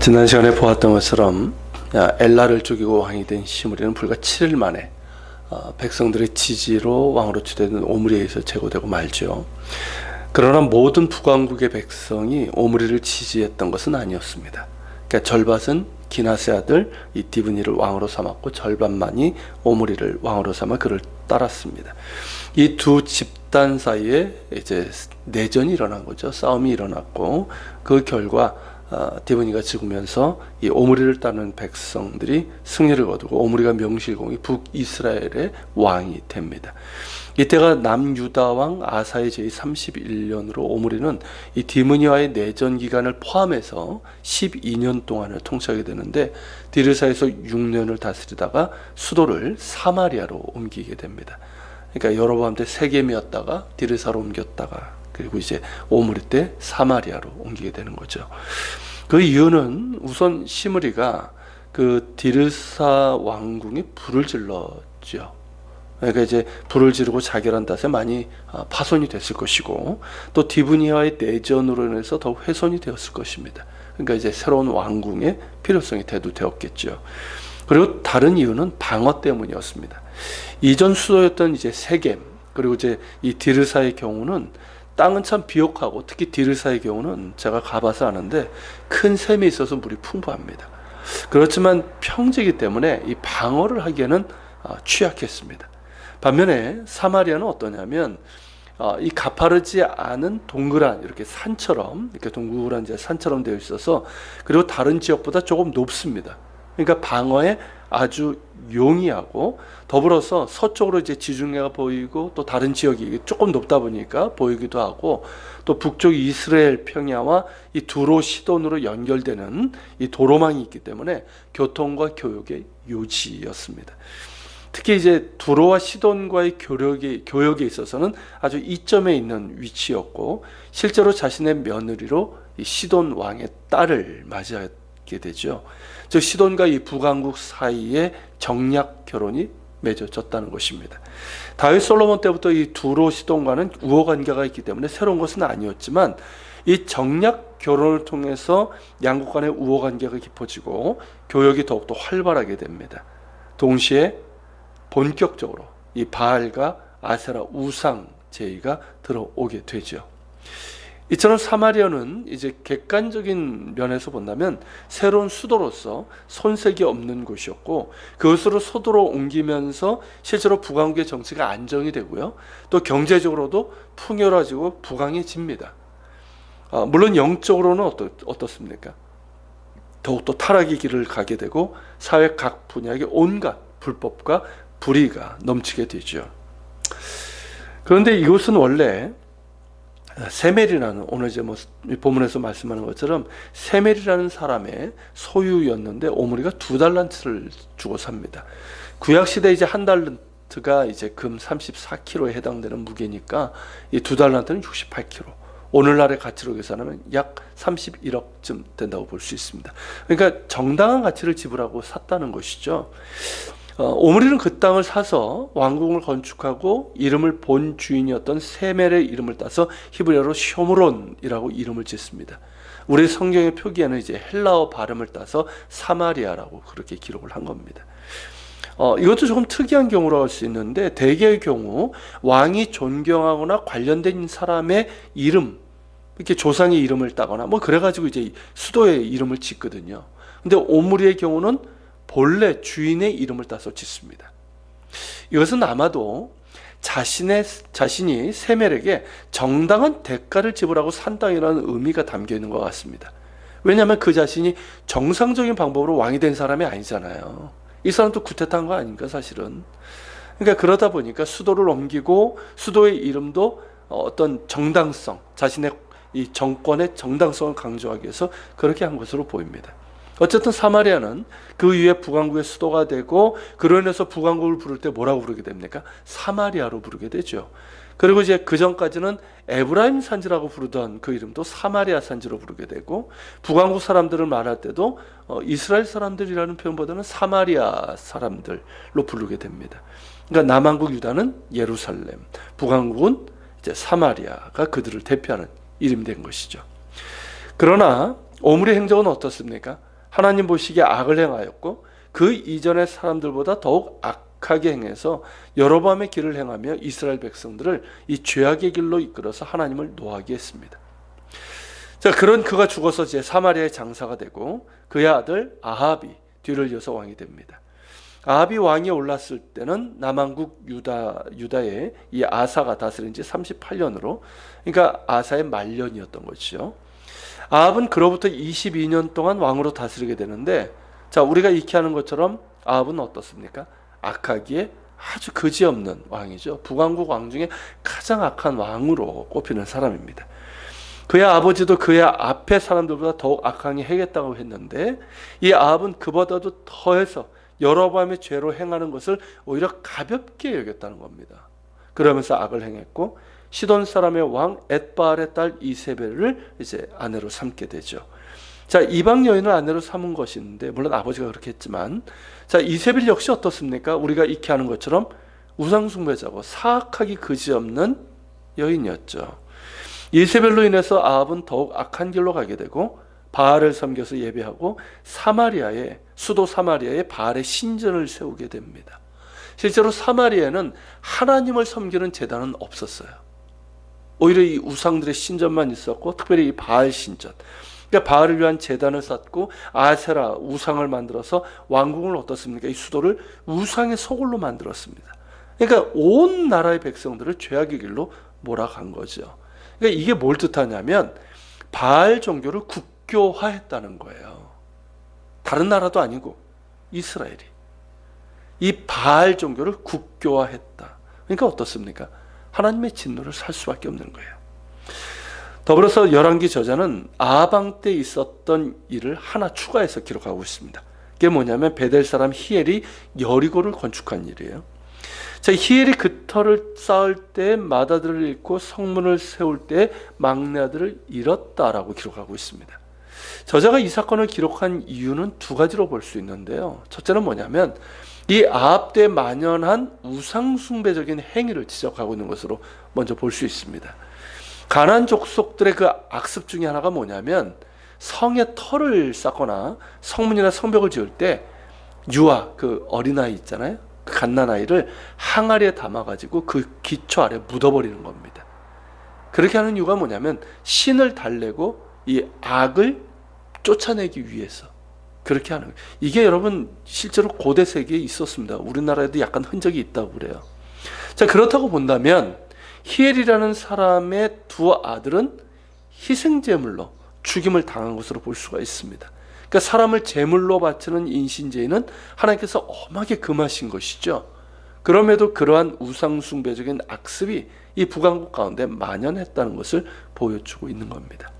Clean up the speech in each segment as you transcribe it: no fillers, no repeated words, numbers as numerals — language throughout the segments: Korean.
지난 시간에 보았던 것처럼 엘라를 죽이고 왕이 된 시므리는 불과 7일 만에 백성들의 지지로 왕으로 추대된 오므리에 의해서 제거되고 말죠. 그러나 모든 북왕국의 백성이 오므리를 지지했던 것은 아니었습니다. 그러니까 절반은 기낫의 아들 이 디브니를 왕으로 삼았고 절반만이 오므리를 왕으로 삼아 그를 따랐습니다. 이 두 집단 사이에 이제 내전이 일어난 거죠. 싸움이 일어났고 그 결과 디브니가 죽으면서 이 오므리를 따르는 백성들이 승리를 거두고 오므리가 명실공히 북이스라엘의 왕이 됩니다. 이때가 남유다 왕 아사의 제위 31년으로 오므리는 이 디브니와의 내전 기간을 포함해서 12년 동안을 통치하게 되는데 디르사에서 6년을 다스리다가 수도를 사마리아로 옮기게 됩니다. 그러니까 여로보암 때 세겜이었다가 디르사로 옮겼다가 그리고 이제 오므리 때 사마리아로 옮기게 되는 거죠. 그 이유는 우선 시므리가 그 디르사 왕궁에 불을 질렀죠. 그러니까 이제 불을 지르고 자결한 탓에 많이 파손이 됐을 것이고 또 디브니와의 내전으로 인해서 더 훼손이 되었을 것입니다. 그러니까 이제 새로운 왕궁의 필요성이 대두되었겠죠. 그리고 다른 이유는 방어 때문이었습니다. 이전 수도였던 이제 세겜 그리고 이제 이 디르사의 경우는 땅은 참 비옥하고 특히 디르사의 경우는 제가 가봐서 아는데 큰 샘이 있어서 물이 풍부합니다. 그렇지만 평지이기 때문에 이 방어를 하기에는 취약했습니다. 반면에 사마리아는 어떠냐면 이 가파르지 않은 동그란 이렇게 산처럼 이렇게 동그란 이제 산처럼 되어 있어서 그리고 다른 지역보다 조금 높습니다. 그러니까 방어에 아주 용이하고 더불어서 서쪽으로 이제 지중해가 보이고 또 다른 지역이 조금 높다 보니까 보이기도 하고 또 북쪽 이스라엘 평야와 이 두로 시돈으로 연결되는 이 도로망이 있기 때문에 교통과 교역의 요지였습니다. 특히 이제 두로와 시돈과의 교역에 있어서는 아주 이점에 있는 위치였고 실제로 자신의 며느리로 이 시돈 왕의 딸을 맞이하게 되죠. 즉 시돈과 이 북왕국 사이에 정략 결혼이 맺어졌다는 것입니다. 다윗 솔로몬 때부터 이 두로 시돈과는 우호 관계가 있기 때문에 새로운 것은 아니었지만 이 정략 결혼을 통해서 양국 간의 우호 관계가 깊어지고 교역이 더욱더 활발하게 됩니다. 동시에 본격적으로 이 바알과 아세라 우상 제의가 들어오게 되죠. 이처럼 사마리아는 이제 객관적인 면에서 본다면 새로운 수도로서 손색이 없는 곳이었고 그것으로 소도로 옮기면서 실제로 북왕국의 정치가 안정이 되고요. 또 경제적으로도 풍요로워지고 부강해집니다. 물론 영적으로는 어떻습니까? 더욱더 타락의 길을 가게 되고 사회 각 분야의 온갖 불법과 불의가 넘치게 되죠. 그런데 이것은 원래 세멜이라는 오늘 이제 본문에서 말씀하는 것처럼 세멜이라는 사람의 소유였는데 오므리가 2달란트를 주고 삽니다. 구약 시대 이제 한 달란트가 이제 금 34kg에 해당되는 무게니까 이 2달란트는 68kg. 오늘날의 가치로 계산하면 약 31억쯤 된다고 볼 수 있습니다. 그러니까 정당한 가치를 지불하고 샀다는 것이죠. 오므리는 그 땅을 사서 왕궁을 건축하고 이름을 본 주인이었던 세멜의 이름을 따서 히브리어로 쇼므론이라고 이름을 짓습니다. 우리 성경의 표기에는 이제 헬라어 발음을 따서 사마리아라고 그렇게 기록을 한 겁니다. 이것도 조금 특이한 경우라고 할 수 있는데 대개의 경우 왕이 존경하거나 관련된 사람의 이름 이렇게 조상의 이름을 따거나 뭐 그래가지고 이제 수도의 이름을 짓거든요. 근데 오므리의 경우는 본래 주인의 이름을 따서 짓습니다. 이것은 아마도 자신이 세멜에게 정당한 대가를 지불하고 산 땅이라는 의미가 담겨 있는 것 같습니다. 왜냐하면 그 자신이 정상적인 방법으로 왕이 된 사람이 아니잖아요. 이 사람도 구태타한 거 아닙니까 사실은. 그러니까 그러다 보니까 수도를 옮기고 수도의 이름도 어떤 정당성, 자신의 이 정권의 정당성을 강조하기 위해서 그렇게 한 것으로 보입니다. 어쨌든 사마리아는 그 이후에 북왕국의 수도가 되고 그로 인해서 북왕국을 부를 때 뭐라고 부르게 됩니까? 사마리아로 부르게 되죠. 그리고 이제 그 전까지는 에브라임 산지라고 부르던 그 이름도 사마리아 산지로 부르게 되고 북왕국 사람들을 말할 때도 이스라엘 사람들이라는 표현보다는 사마리아 사람들로 부르게 됩니다. 그러니까 남왕국 유다는 예루살렘, 북왕국은 이제 사마리아가 그들을 대표하는 이름이 된 것이죠. 그러나 오므리 행적은 어떻습니까? 하나님 보시기에 악을 행하였고 그 이전의 사람들보다 더욱 악하게 행해서 여로보암의 길을 행하며 이스라엘 백성들을 이 죄악의 길로 이끌어서 하나님을 노하게 했습니다. 자, 그런 그가 죽어서 이제 사마리아의 장사가 되고 그의 아들 아합이 뒤를 이어서 왕이 됩니다. 아합이 왕이 올랐을 때는 남왕국 유다의 이 아사가 다스린 지 38년으로, 그러니까 아사의 말년이었던 것이죠. 아합은 그로부터 22년 동안 왕으로 다스리게 되는데, 자, 우리가 익히 아는 것처럼 아합은 어떻습니까? 악하기에 아주 그지없는 왕이죠. 북왕국 왕 중에 가장 악한 왕으로 꼽히는 사람입니다. 그의 아버지도 그의 앞에 사람들보다 더욱 악하게 행했다고 했는데, 이 아합은 그보다도 더해서 여로보암의 죄로 행하는 것을 오히려 가볍게 여겼다는 겁니다. 그러면서 악을 행했고 시돈 사람의 왕 엣바알의 딸 이세벨을 이제 아내로 삼게 되죠. 자, 이방 여인을 아내로 삼은 것인데, 물론 아버지가 그렇게 했지만, 자, 이세벨 역시 어떻습니까? 우리가 익히 아는 것처럼 우상숭배자고 사악하기 그지없는 여인이었죠. 이세벨로 인해서 아합은 더욱 악한 길로 가게 되고 바알을 섬겨서 예배하고 수도 사마리아에 바알의 신전을 세우게 됩니다. 실제로 사마리아에는 하나님을 섬기는 제단은 없었어요. 오히려 이 우상들의 신전만 있었고, 특별히 이 바알 신전, 그러니까 바알을 위한 제단을 쌓고 아세라 우상을 만들어서 왕궁을 어떻습니까? 이 수도를 우상의 소굴로 만들었습니다. 그러니까 온 나라의 백성들을 죄악의 길로 몰아간 거죠. 그러니까 이게 뭘 뜻하냐면 바알 종교를 국교화했다는 거예요. 다른 나라도 아니고 이스라엘이 이 바알 종교를 국교화했다. 그러니까 어떻습니까? 하나님의 진노를 살 수밖에 없는 거예요. 더불어서 열왕기 저자는 아방 때 있었던 일을 하나 추가해서 기록하고 있습니다. 그게 뭐냐면 베델 사람 히엘이 여리고를 건축한 일이에요. 자, 히엘이 그 터를 쌓을 때 마다들을 잃고 성문을 세울 때 막내 아들을 잃었다라고 기록하고 있습니다. 저자가 이 사건을 기록한 이유는 두 가지로 볼 수 있는데요. 첫째는 뭐냐면 이 아합 때 만연한 우상숭배적인 행위를 지적하고 있는 것으로 먼저 볼 수 있습니다. 가나안 족속들의 그 악습 중에 하나가 뭐냐면 성의 터를 쌓거나 성문이나 성벽을 지을 때 유아, 그 어린아이 있잖아요. 그 갓난아이를 항아리에 담아가지고 그 기초 아래 묻어버리는 겁니다. 그렇게 하는 이유가 뭐냐면 신을 달래고 이 악을 쫓아내기 위해서 그렇게 하는 거예요. 이게 여러분 실제로 고대 세계에 있었습니다. 우리나라에도 약간 흔적이 있다고 그래요. 자, 그렇다고 본다면 히엘이라는 사람의 두 아들은 희생제물로 죽임을 당한 것으로 볼 수가 있습니다. 그러니까 사람을 제물로 바치는 인신제의는 하나님께서 엄하게 금하신 것이죠. 그럼에도 그러한 우상숭배적인 악습이 이 북왕국 가운데 만연했다는 것을 보여주고 있는 겁니다.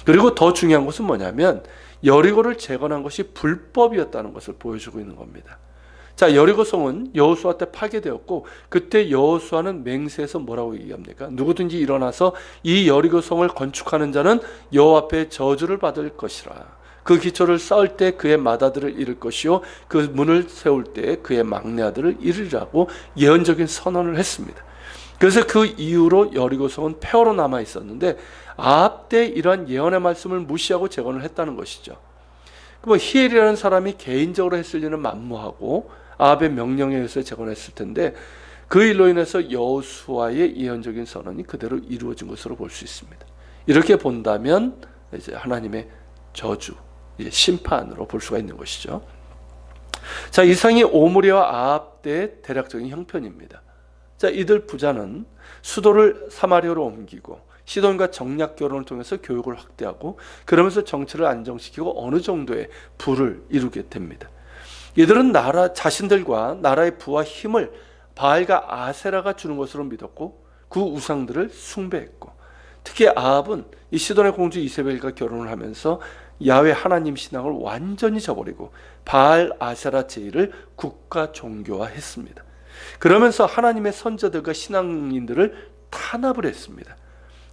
그리고 더 중요한 것은 뭐냐면 여리고를 재건한 것이 불법이었다는 것을 보여주고 있는 겁니다. 자, 여리고성은 여호수아 때 파괴되었고 그때 여호수아는 맹세해서 뭐라고 얘기합니까? 누구든지 일어나서 이 여리고성을 건축하는 자는 여호와 앞에 저주를 받을 것이라. 그 기초를 쌓을 때 그의 맏아들을 잃을 것이요 그 문을 세울 때 그의 막내 아들을 잃으리라고 예언적인 선언을 했습니다. 그래서 그 이후로 여리고성은 폐허로 남아 있었는데 아합 때 이러한 예언의 말씀을 무시하고 재건을 했다는 것이죠. 뭐 히엘이라는 사람이 개인적으로 했을 일은 만무하고 아합의 명령에 의해서 재건했을 텐데 그 일로 인해서 여호수아의 예언적인 선언이 그대로 이루어진 것으로 볼 수 있습니다. 이렇게 본다면 이제 하나님의 저주, 심판으로 볼 수가 있는 것이죠. 자, 이상이 오므리와 아합 때의 대략적인 형편입니다. 자, 이들 부자는 수도를 사마리아로 옮기고 시돈과 정략 결혼을 통해서 교육을 확대하고 그러면서 정치를 안정시키고 어느 정도의 부를 이루게 됩니다. 이들은 자신들과 나라의 부와 힘을 바알과 아세라가 주는 것으로 믿었고 그 우상들을 숭배했고, 특히 아합은 이 시돈의 공주 이세벨과 결혼을 하면서 야훼 하나님 신앙을 완전히 저버리고 바알 아세라 제의를 국가 종교화했습니다. 그러면서 하나님의 선자들과 신앙인들을 탄압을 했습니다.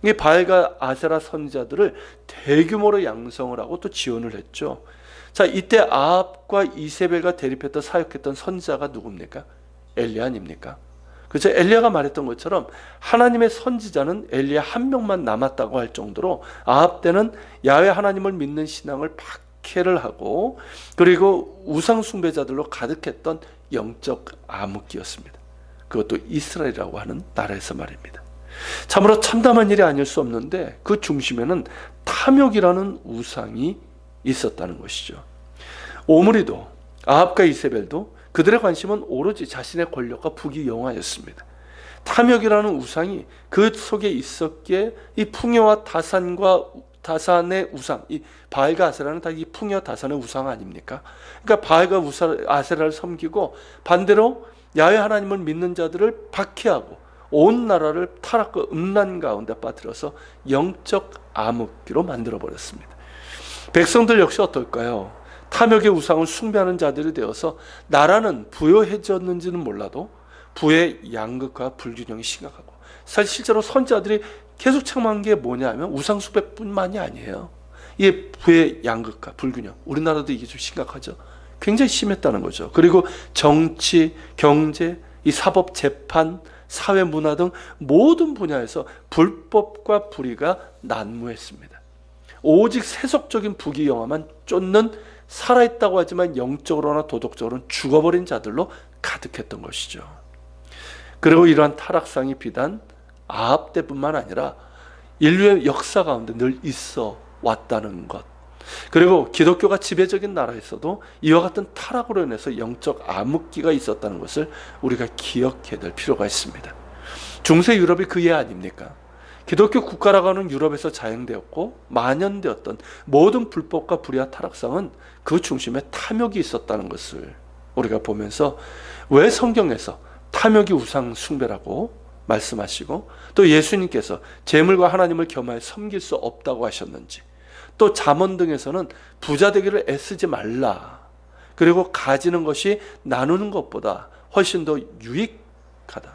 이 바알과 아세라 선지자들을 대규모로 양성을 하고 또 지원을 했죠. 자, 이때 아합과 이세벨과 대립했던 사역했던 선지자가 누굽니까? 엘리야 아닙니까? 그래서 엘리야가 말했던 것처럼 하나님의 선지자는 엘리야 한 명만 남았다고 할 정도로 아합 때는 야훼 하나님을 믿는 신앙을 박해를 하고 그리고 우상 숭배자들로 가득했던 영적 암흑기였습니다. 그것도 이스라엘이라고 하는 나라에서 말입니다. 참으로 참담한 일이 아닐 수 없는데 그 중심에는 탐욕이라는 우상이 있었다는 것이죠. 오므리도 아합과 이세벨도 그들의 관심은 오로지 자신의 권력과 부귀영화였습니다. 탐욕이라는 우상이 그 속에 있었기에 이 풍요와 다산의 우상, 이 바알과 아세라는 다 이 풍요와 다산의 우상 아닙니까? 그러니까 바알과 아세라를 섬기고 반대로 야훼 하나님을 믿는 자들을 박해하고 온 나라를 타락과 음란 가운데 빠뜨려서 영적 암흑기로 만들어버렸습니다. 백성들 역시 어떨까요? 탐욕의 우상을 숭배하는 자들이 되어서 나라는 부요해졌는지는 몰라도 부의 양극화 불균형이 심각하고 사실 실제로 선지자들이 계속 책망한 게 뭐냐면 우상 숭배뿐만이 아니에요. 이 부의 양극화 불균형, 우리나라도 이게 좀 심각하죠. 굉장히 심했다는 거죠. 그리고 정치, 경제, 이 사법, 재판, 사회, 문화 등 모든 분야에서 불법과 불의가 난무했습니다. 오직 세속적인 부귀영화만 쫓는 살아있다고 하지만 영적으로나 도덕적으로는 죽어버린 자들로 가득했던 것이죠. 그리고 이러한 타락상이 비단 아합 때뿐만 아니라 인류의 역사 가운데 늘 있어 왔다는 것, 그리고 기독교가 지배적인 나라에서도 이와 같은 타락으로 인해서 영적 암흑기가 있었다는 것을 우리가 기억해야 될 필요가 있습니다. 중세 유럽이 그 예 아닙니까? 기독교 국가라고 하는 유럽에서 자행되었고 만연되었던 모든 불법과 불의와 타락상은 그 중심에 탐욕이 있었다는 것을 우리가 보면서 왜 성경에서 탐욕이 우상 숭배라고 말씀하시고 또 예수님께서 재물과 하나님을 겸하여 섬길 수 없다고 하셨는지, 또 잠언 등에서는 부자 되기를 애쓰지 말라, 그리고 가지는 것이 나누는 것보다 훨씬 더 유익하다.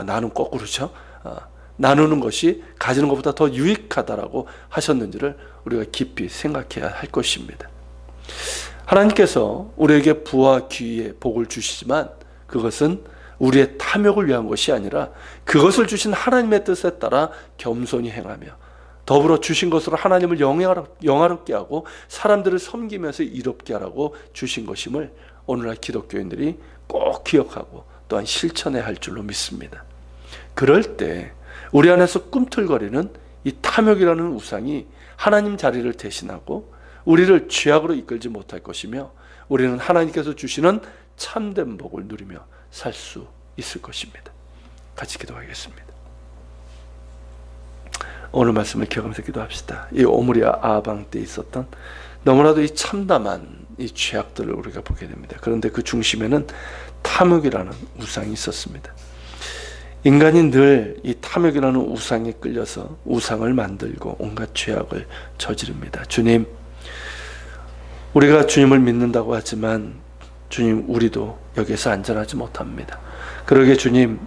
나는 거꾸로죠. 나누는 것이 가지는 것보다 더 유익하다라고 하셨는지를 우리가 깊이 생각해야 할 것입니다. 하나님께서 우리에게 부와 귀의 복을 주시지만 그것은 우리의 탐욕을 위한 것이 아니라 그것을 주신 하나님의 뜻에 따라 겸손히 행하며 더불어 주신 것으로 하나님을 영화롭게 하고 사람들을 섬기면서 이롭게 하라고 주신 것임을 오늘날 기독교인들이 꼭 기억하고 또한 실천해야 할 줄로 믿습니다. 그럴 때 우리 안에서 꿈틀거리는 이 탐욕이라는 우상이 하나님 자리를 대신하고 우리를 죄악으로 이끌지 못할 것이며 우리는 하나님께서 주시는 참된 복을 누리며 살 수 있을 것입니다. 같이 기도하겠습니다. 오늘 말씀을 기억하면서 기도합시다. 이 오므리 아방 때 있었던 너무나도 이 참담한 이 죄악들을 우리가 보게 됩니다. 그런데 그 중심에는 탐욕이라는 우상이 있었습니다. 인간이 늘 이 탐욕이라는 우상에 끌려서 우상을 만들고 온갖 죄악을 저지릅니다. 주님, 우리가 주님을 믿는다고 하지만 주님, 우리도 여기에서 안전하지 못합니다. 그러게 주님,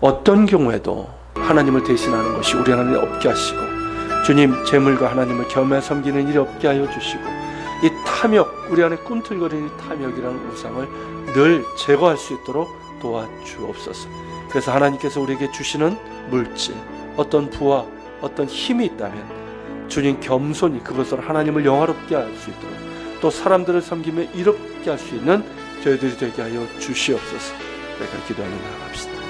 어떤 경우에도 하나님을 대신하는 것이 우리 하나님이 없게 하시고 주님, 재물과 하나님을 겸해 섬기는 일이 없게 하여 주시고 이 탐욕, 우리 안에 꿈틀거리는 탐욕이라는 우상을 늘 제거할 수 있도록 도와주옵소서. 그래서 하나님께서 우리에게 주시는 물질, 어떤 부와 어떤 힘이 있다면 주님 겸손히 그것을 하나님을 영화롭게 할 수 있도록 또 사람들을 섬기며 이롭게 할 수 있는 저희들이 되게 하여 주시옵소서. 내가 기도하며 나아갑시다.